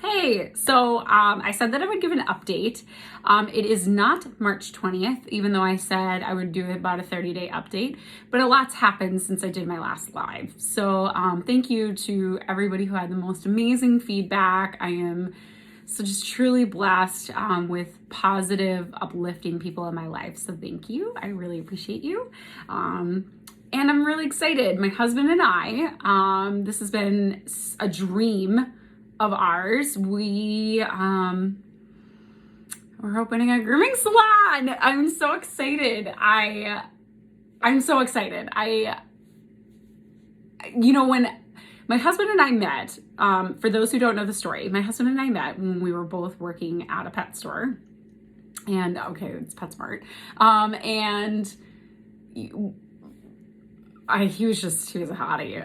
Hey, so I said that I would give an update. It is not March 20th, even though I said I would do about a 30-day update, but a lot's happened since I did my last live. So thank you to everybody who had the most amazing feedback. I am so just truly blessed with positive, uplifting people in my life. So thank you. I really appreciate you. And I'm really excited. My husband and I, this has been a dream of ours. We're opening a grooming salon. I'm so excited. I'm so excited. When my husband and I met, for those who don't know the story, my husband and I met when we were both working at a pet store. And it's PetSmart. He was a hottie.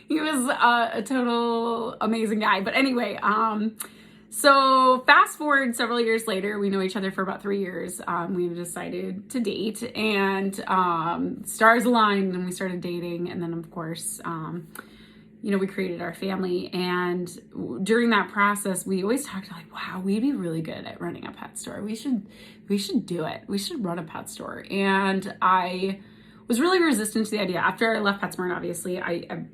He was a total amazing guy. But anyway, so fast forward several years later, we know each other for about 3 years. We decided to date, and stars aligned, and we started dating. And then, of course, we created our family. And during that process, we always talked like, wow, we'd be really good at running a pet store. We should do it. We should run a pet store. And I was really resistant to the idea. After I left PetSmart, obviously, I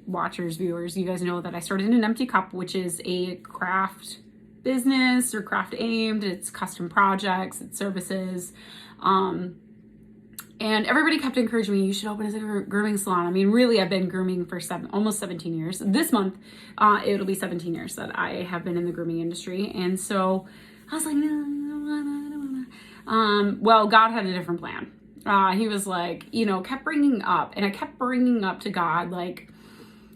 watchers, viewers, you guys know that I started an Empty Cup, which is a craft business or craft aimed. It's custom projects, it's services. And everybody kept encouraging me, you should open as a grooming salon. I mean, really, I've been grooming for almost 17 years. This month, it'll be 17 years that I have been in the grooming industry. And so I was like, no. Well, God had a different plan. He was like, kept bringing up, and I kept bringing up to God, like,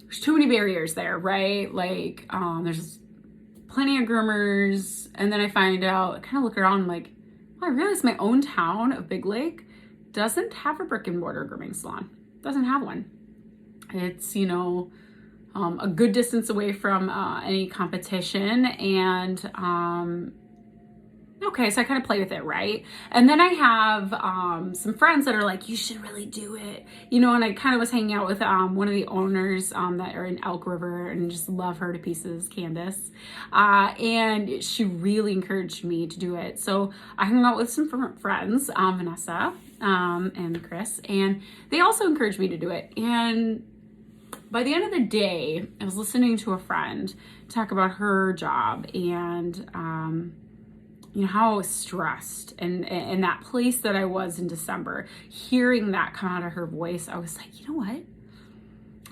there's too many barriers there, right? Like, there's plenty of groomers. And then I find out, I kind of look around, I'm like, I realized my own town of Big Lake doesn't have a brick and mortar grooming salon. Doesn't have one. It's, a good distance away from any competition. And, so I kind of play with it, right? And then I have some friends that are like, you should really do it. And I kind of was hanging out with one of the owners that are in Elk River, and just love her to pieces, Candace. And she really encouraged me to do it. So I hung out with some friends, Vanessa and Chris, and they also encouraged me to do it. And by the end of the day, I was listening to a friend talk about her job and how I was stressed, and that place that I was in December, hearing that come out of her voice, I was like, you know what?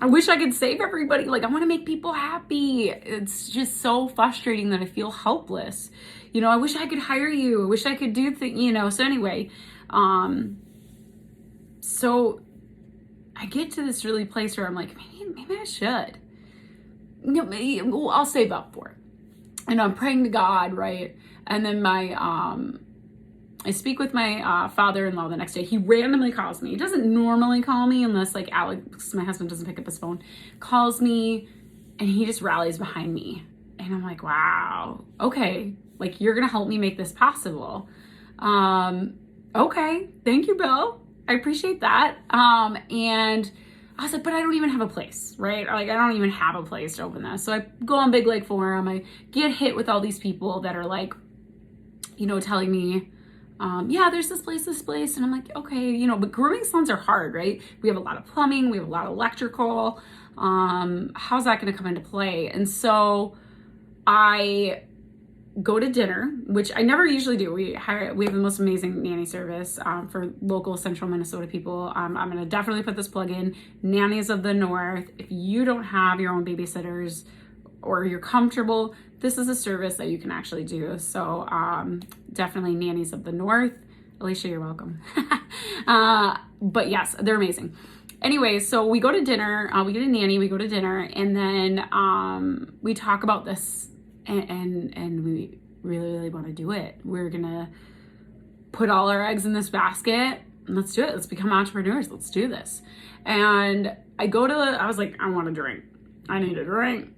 I wish I could save everybody. Like, I want to make people happy. It's just so frustrating that I feel helpless. I wish I could hire you. I wish I could do things, So anyway, so I get to this really place where I'm like, maybe I should. I'll save up for it. And I'm praying to God, right? And then I speak with my father-in-law the next day. He randomly calls me. He doesn't normally call me unless like Alex, my husband, doesn't pick up his phone. Calls me, and he just rallies behind me. And I'm like, wow, okay. Like, you're going to help me make this possible. Okay, thank you, Bill. I appreciate that. And I was like, but I don't even have a place, right? Like, I don't even have a place to open this. So I go on Big Lake Forum. I get hit with all these people that are like, telling me, there's this place. And I'm like, okay, but grooming salons are hard, right? We have a lot of plumbing. We have a lot of electrical. How's that going to come into play? And so I go to dinner, which I never usually do. We have the most amazing nanny service for local central Minnesota people. I'm going to definitely put this plug in. Nannies of the North. If you don't have your own babysitters or you're comfortable, this is a service that you can actually do. So definitely Nannies of the North. Alicia, you're welcome. But yes, they're amazing. Anyway, so we go to dinner. We get a nanny. We go to dinner, and then we talk about this. And we really, really want to do it. We're going to put all our eggs in this basket, and let's do it. Let's become entrepreneurs. Let's do this. And I was like, I want a drink. I need a drink.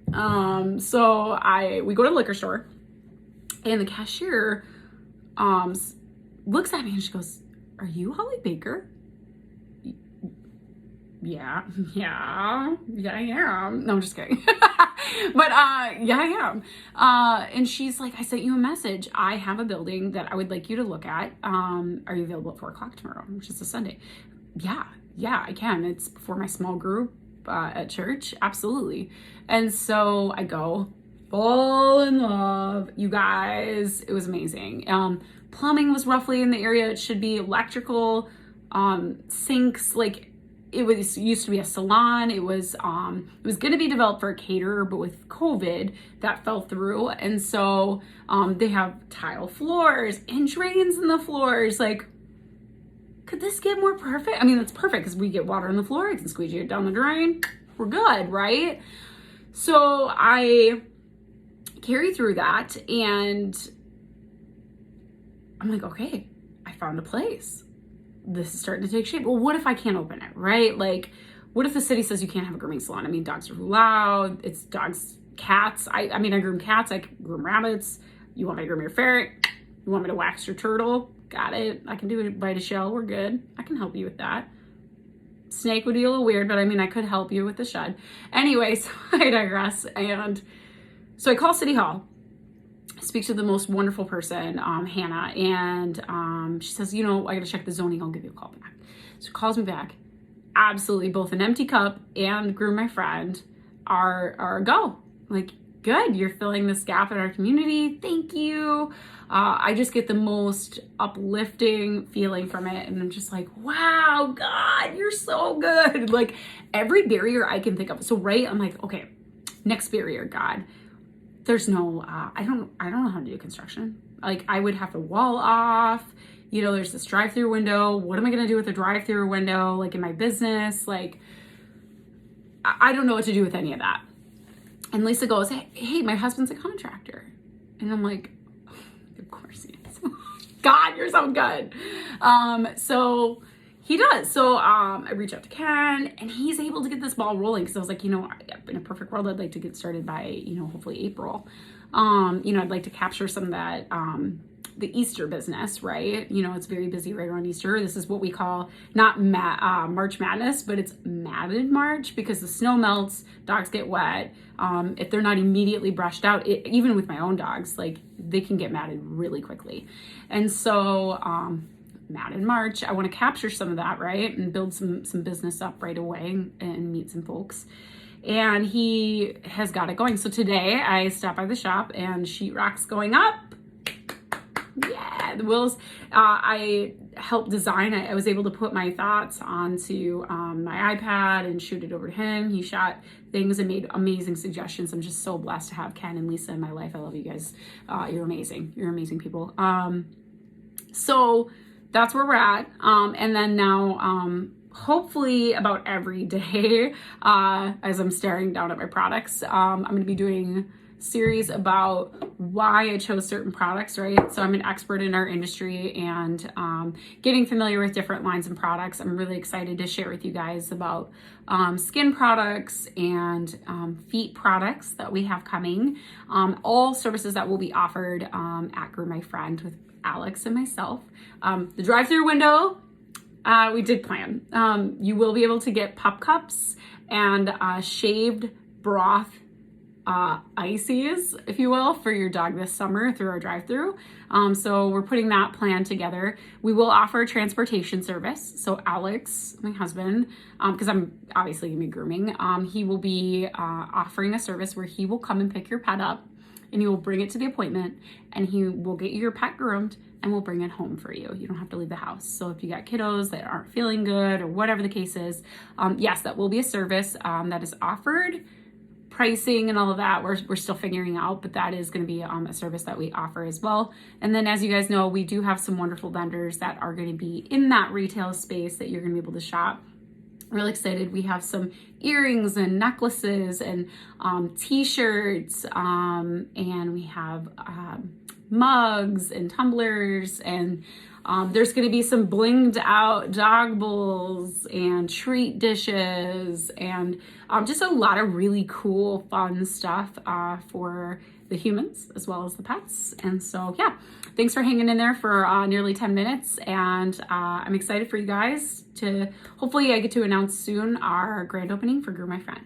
So we go to the liquor store, and the cashier looks at me and she goes, are you Holly Baker? yeah, I am. No, I'm just kidding. But yeah, I am. And she's like, I sent you a message. I have a building that I would like you to look at. Are you available at 4:00 tomorrow, which is a Sunday? Yeah, I can. It's before my small group at church. Absolutely. And so I go, fall in love. You guys, it was amazing. Plumbing was roughly in the area it should be. Electrical, sinks, like it used to be a salon. It was going to be developed for a caterer, but with COVID that fell through. And so they have tile floors and drains in the floors. Like, could this get more perfect? I mean, that's perfect because we get water on the floor. I can squeegee it down the drain. We're good, right? So I carry through that, and I'm like, okay, I found a place. This is starting to take shape. Well, what if I can't open it, right? Like, what if the city says you can't have a grooming salon? I mean, dogs are loud. It's dogs, cats. I mean, I groom cats. I groom rabbits. You want me to groom your ferret? You want me to wax your turtle? Got it. I can do it by the shell. We're good. I can help you with that. Snake would be a little weird, but I mean, I could help you with the shed. Anyway, so I digress. And so I call City Hall, speak to the most wonderful person, Hannah, and she says, I gotta check the zoning. I'll give you a call back. So she calls me back. Absolutely, both an empty cup and groom my friend are a go. Like, good, you're filling this gap in our community. Thank you. I just get the most uplifting feeling from it, and I'm just like, wow, God, you're so good. Like, every barrier I can think of. So I'm like, okay, next barrier, God. There's no, I don't know how to do construction. Like, I would have to wall off, there's this drive-through window. What am I going to do with a drive-through window? Like, in my business, like, I don't know what to do with any of that. And Lisa goes, hey, my husband's a contractor. And I'm like, of course he is. God, you're so good. So he does. So I reach out to Ken, and he's able to get this ball rolling. Because I was like, in a perfect world, I'd like to get started by, hopefully April. I'd like to capture some of that, the Easter business, right? It's very busy right around Easter. This is what we call not March Madness, but it's matted March, because the snow melts, dogs get wet. If they're not immediately brushed out, even with my own dogs, like, they can get matted really quickly. And so, matted March, I want to capture some of that, right? And build some business up right away and meet some folks. And he has got it going. So today I stopped by the shop, and sheetrock's going up. Yeah, the wheels. I helped design it. I was able to put my thoughts onto my iPad and shoot it over to him. He shot things and made amazing suggestions. I'm just so blessed to have Ken and Lisa in my life. I love you guys. You're amazing. You're amazing people. So that's where we're at. And then now, hopefully about every day, as I'm staring down at my products, I'm going to be doing series about why I chose certain products, right? So I'm an expert in our industry, and getting familiar with different lines and products. I'm really excited to share with you guys about skin products and feet products that we have coming. All services that will be offered at Groom My Friend with Alex and myself. The drive-through window, we did plan. You will be able to get pup cups and shaved broth ices, if you will, for your dog this summer through our drive-through. So we're putting that plan together. We will offer a transportation service. So Alex, my husband, because I'm obviously gonna be grooming, he will be offering a service where he will come and pick your pet up, and he will bring it to the appointment, and he will get your pet groomed, and we'll bring it home for you. You don't have to leave the house. So if you got kiddos that aren't feeling good or whatever the case is, yes, that will be a service that is offered. Pricing and all of that, we're still figuring out, but that is going to be a service that we offer as well. And then, as you guys know, we do have some wonderful vendors that are going to be in that retail space that you're going to be able to shop. Really excited. We have some earrings and necklaces and t-shirts, and we have mugs and tumblers, and there's going to be some blinged out dog bowls and treat dishes, and just a lot of really cool, fun stuff for the humans as well as the pets. And so, yeah, thanks for hanging in there for nearly 10 minutes. And I'm excited for you guys to, hopefully I get to announce soon our grand opening for Grew My Friend.